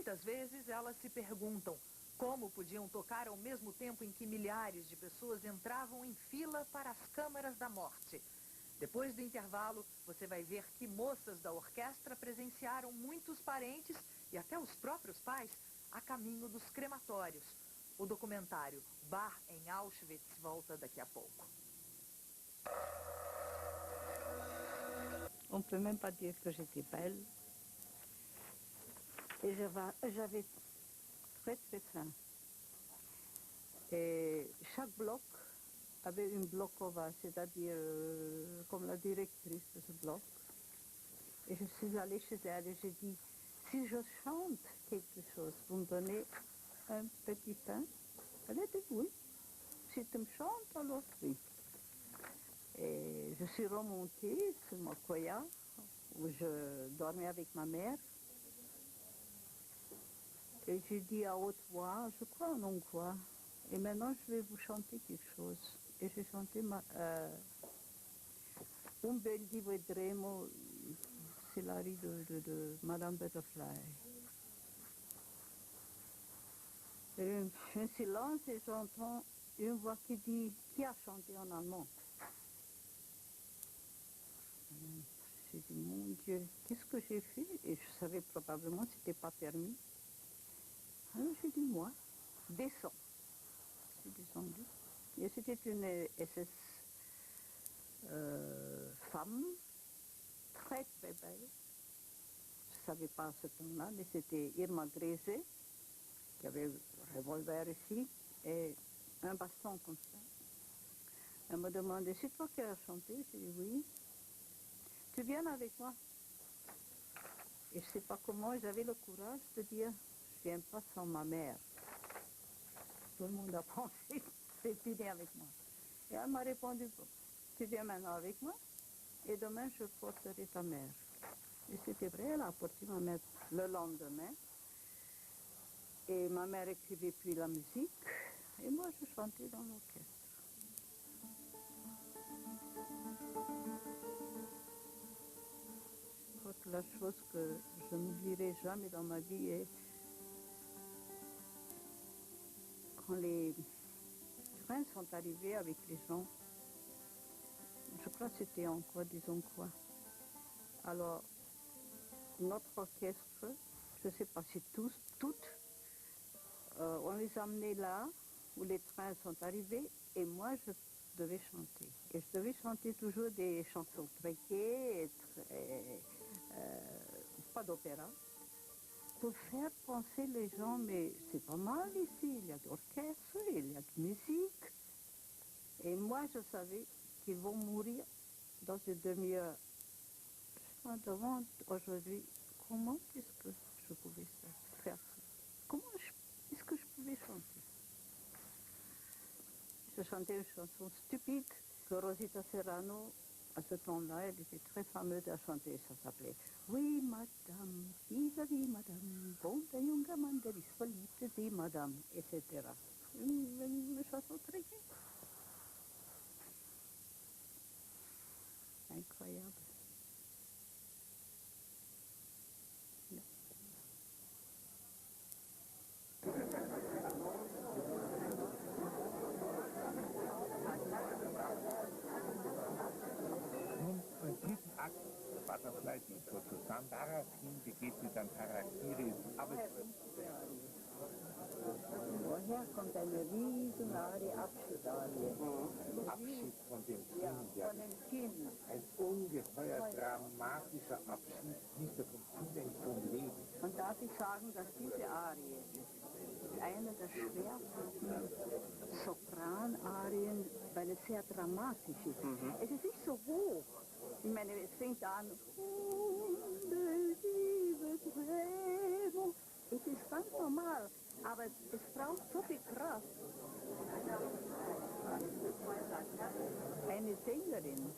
Muitas vezes elas se perguntam como podiam tocar ao mesmo tempo em que milhares de pessoas entravam em fila para as câmaras da morte. Depois do intervalo, você vai ver que moças da orquestra presenciaram muitos parentes e até os próprios pais a caminho dos crematórios. O documentário Bar em Auschwitz volta daqui a pouco. On ne peut même pas dire que j'étais belle. Et j'avais très très faim. Et chaque bloc avait une blokova, c'est-à-dire comme la directrice de ce bloc. Et je suis allée chez elle et j'ai dit, si je chante quelque chose, vous me donnez un petit pain? Elle a dit oui. Si tu me chantes, alors oui. Et je suis remontée sur ma koya, où je dormais avec ma mère. Et j'ai dit à haute voix, je crois en hongrois, et maintenant je vais vous chanter quelque chose. Et j'ai chanté Un bel di vedremo, c'est la rue de Madame Butterfly. Et un silence et j'entends une voix qui dit, qui a chanté en allemand? J'ai dit, mon Dieu, qu'est-ce que j'ai fait? Et je savais probablement que ce n'était pas permis. Alors j'ai dit, moi, descends. Je suis descendue. Et c'était une SS femme, très très belle. Je ne savais pas à ce temps-là, mais c'était Irma Grese, qui avait un revolver ici et un baston comme ça. Elle me demandait, c'est toi qui as chanté? J'ai dit oui. Tu viens avec moi? Et je ne sais pas comment j'avais le courage de dire, je ne viens pas sans ma mère. Tout le monde a pensé, c'est fini avec moi. Et elle m'a répondu, tu viens maintenant avec moi et demain je porterai ta mère. Et c'était vrai, elle a porté ma mère le lendemain. Et ma mère écrivait puis la musique et moi je chantais dans l'orchestre. Je crois que la chose que je n'oublierai jamais dans ma vie est quand les trains sont arrivés avec les gens. Je crois que c'était encore, disons quoi. Alors, notre orchestre, je ne sais pas si tous, toutes, on les amenait là où les trains sont arrivés et moi je devais chanter. Et je devais chanter toujours des chansons très gaies, pas d'opéra, pour faire penser les gens, mais c'est pas mal ici, il y a de l'orchestre, il y a de musique. Et moi je savais qu'ils vont mourir dans une demi-heure. Je me demande aujourd'hui, comment est-ce que je pouvais faire ça? Comment est-ce que je pouvais chanter? Je chantais une chanson stupide que Rosita Serrano, à ce temps-là, elle était très fameuse à chanter. Ça s'appelait Oui, madame, vis-à-vis, madame, wohnt ein junger Mann, der ist verliebt in Sie, madame, etc. Une chanson très gaie. Incroyable. Nun, im dritten Akt Butterfly, die zur Susanne Sarrazin begegnet an Charaktere, aber Woher kommt eine riesenhafte Abschiedsarie? Abschied von dem Kind, ja. Von dem Kind. Ein ungeheuer dramatischer Abschied, nicht nur vom Kind, sondern vom Leben. Und darf ich sagen, dass diese Arie ist eine der schwersten Sopranarien, weil es sehr dramatisch ist. Es ist nicht so hoch. Ich meine, es fängt an, es ist ganz normal, aber es braucht so viel Kraft. Eine Sängerin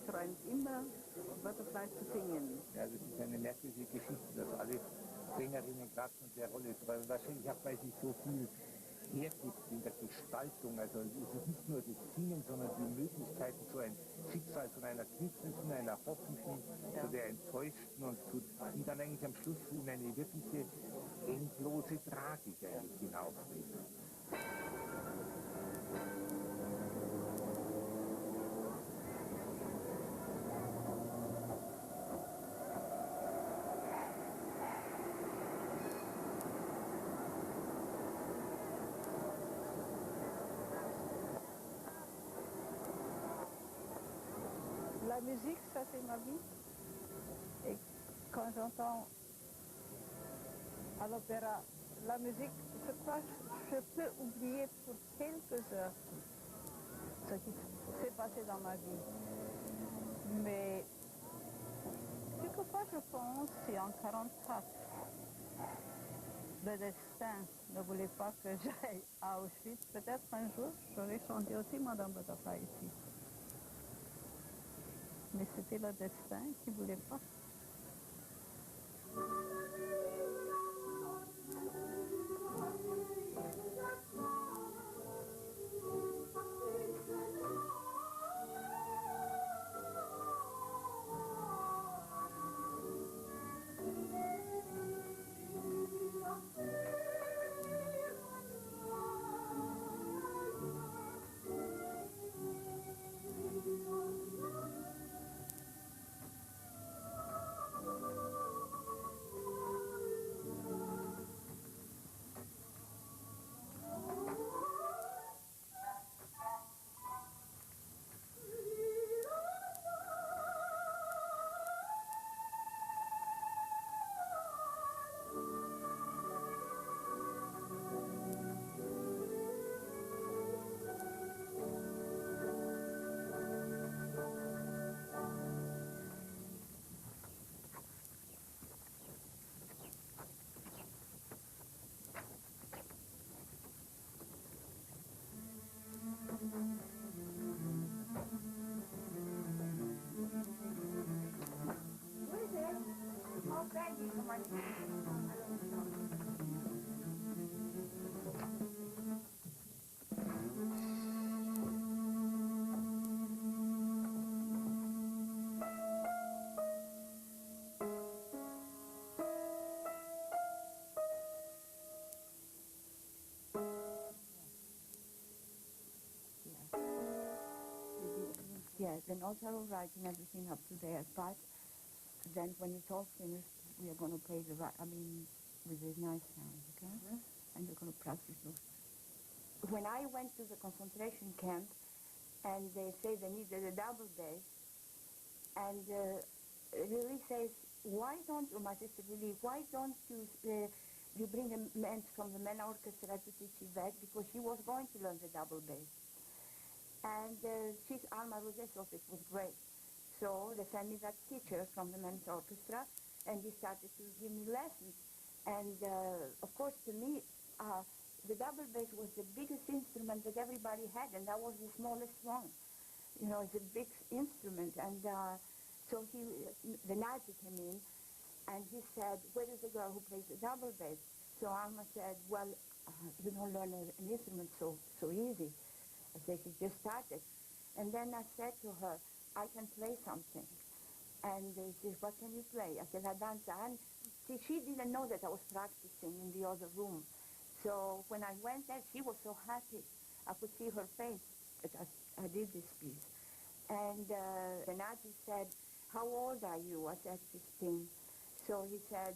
träumt immer, Butterfly zu singen. Ja, das ist eine merkwürdige Geschichte, dass alle Sängerinnen gerade von der Rolle träumen. Wahrscheinlich auch, weil sie so viel hergibt in der Gestaltung. Also es ist nicht nur das Singen, sondern die Möglichkeiten, so ein Schicksal von einer knitzenden, einer hoffenden, zu der enttäuschten und dann eigentlich am Schluss in eine wirkliche endlose Tragik eigentlich hinaufgeht. La musique, ça c'est ma vie. Et quand j'entends à l'opéra la musique, je crois que je peux oublier pour quelques heures ce qui s'est passé dans ma vie. Mais quelquefois je pense, si en 1944, le destin ne voulait pas que j'aille à Auschwitz, peut-être un jour j'aurais chanté aussi Madame Butterfly ici. Mais c'était le destin qui ne voulait pas. Yes, the notes are all right and everything up to there, but then when it's all finished, we are going to play the right, with a nice sound, okay? And we're going to practice those. When I went to the concentration camp, and they say they needed a double bass, and Lily says, why don't you, my sister Lily, why don't you, you bring a man from the men orchestra to teach Yvette, because she was going to learn the double bass. And she's Alma Rosesov, it was great. So they sent me that teacher from the men's orchestra, and he started to give me lessons. And of course, to me, the double bass was the biggest instrument that everybody had, and that was the smallest one. You know, it's a big instrument. And so the Nazi came in, and he said, where is the girl who plays the double bass? So Alma said, well, you don't learn an instrument so easy. I said, she just started. And then I said to her, I can play something. And she said, what can you play? I said, La Danza. And she didn't know that I was practicing in the other room. So when I went there, she was so happy. I could see her face that I did this piece. And the Nazi said, how old are you? I said, 15. So he said,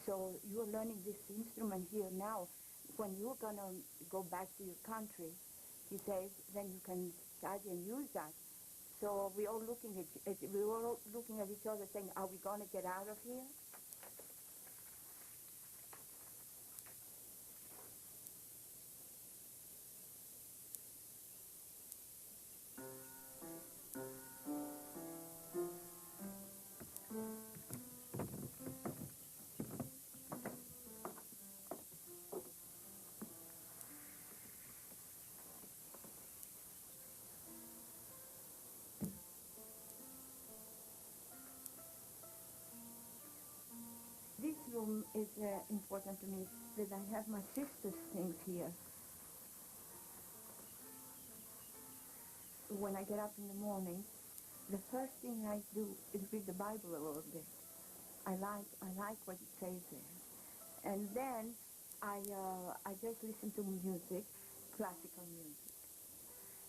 so you're learning this instrument here now. When you're going to go back to your country, he says, then you can study and use that. So we all looking at each other saying, are we going to get out of here? This room is important to me, that I have my sister's things here. when I get up in the morning, the first thing I do is read the Bible a little bit. I like what it says there. And then I just listen to music, classical music.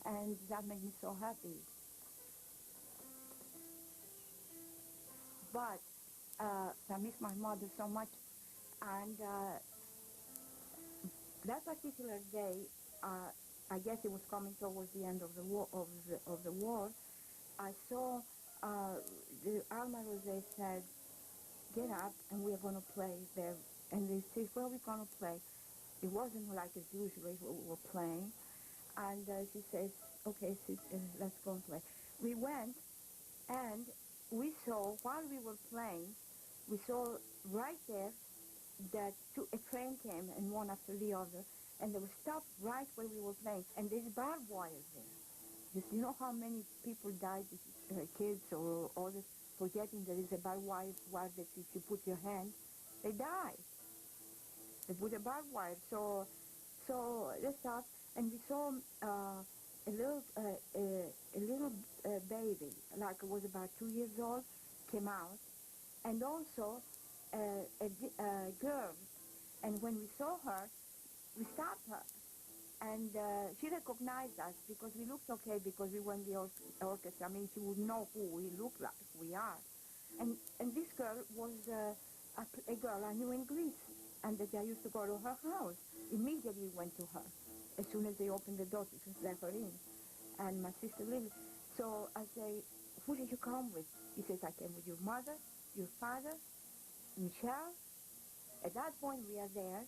And that made me so happy. But I miss my mother so much, and that particular day, I guess it was coming towards the end of the war. I saw the Alma Rosé said, "Get up, and we are going to play there." And they said, "Where are we going to play?" It wasn't like as usual we were playing, and she says, "Okay, let's go and play." We went, and we saw while we were playing, we saw right there that a train came, and one after the other, and they were stopped right where we were playing, and there's barbed wire there. Just, you know how many people died, kids or others, forgetting there is a barbed wire that if you put your hand, they die. They put a barbed wire. So they stopped, and we saw a little baby, like it was about 2 years old, came out, and also a girl. And when we saw her, we stopped her. And she recognized us because we looked okay, because we were in the orchestra. I mean, she would know who we look like, we are. And this girl was a girl I knew in Greece, and that I used to go to her house. Immediately went to her. As soon as they opened the door, to let her in. And my sister Lily. So I say, "Who did you come with?" He says, "I came with your mother, your father, Michelle." At that point, we are there.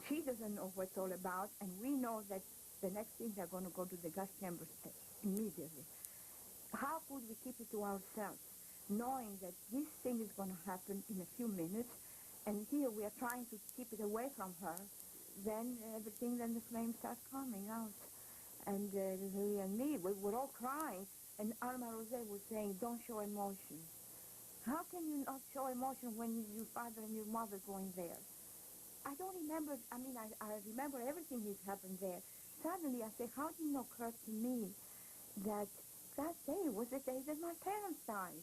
She doesn't know what it's all about, and we know that the next thing they're going to go to the gas chambers immediately. How could we keep it to ourselves, knowing that this thing is going to happen in a few minutes, and here we are trying to keep it away from her? Then the flames start coming out. And Lily and me, we were all crying, and Alma Rosé was saying, "Don't show emotion." How can you not show emotion when your father and your mother going there? I don't remember, I mean, I remember everything that happened there. Suddenly I said, how did it occur to me that day was the day that my parents died?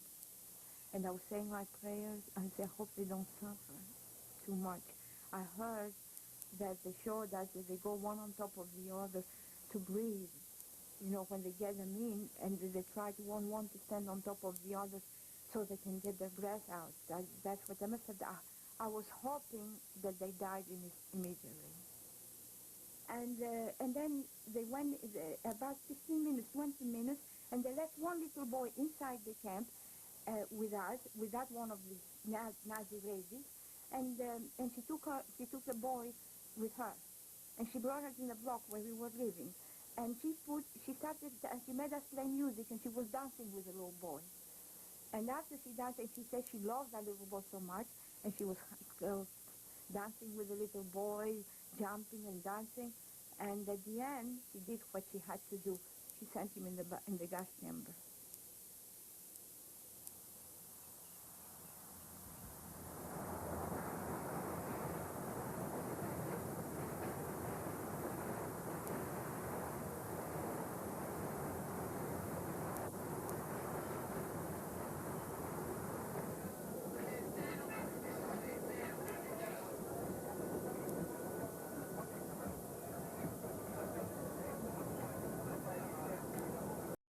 And I was saying my prayers, and I said, I hope they don't suffer too much. I heard that they showed us that they go one on top of the other to breathe. You know, when they get them in, and they try to one to stand on top of the other so they can get their breath out. That's what they must have done. I was hoping that they died immediately. And then they went about 15 minutes, 20 minutes, and they left one little boy inside the camp with us, without one of the Nazi ladies, and she took the boy with her, and she brought us in the block where we were living, and she made us play music, and she was dancing with the little boy. And after she danced, and she said she loved that little boy so much, and she was dancing with the little boy, jumping and dancing, and at the end, she did what she had to do. She sent him in the gas chamber.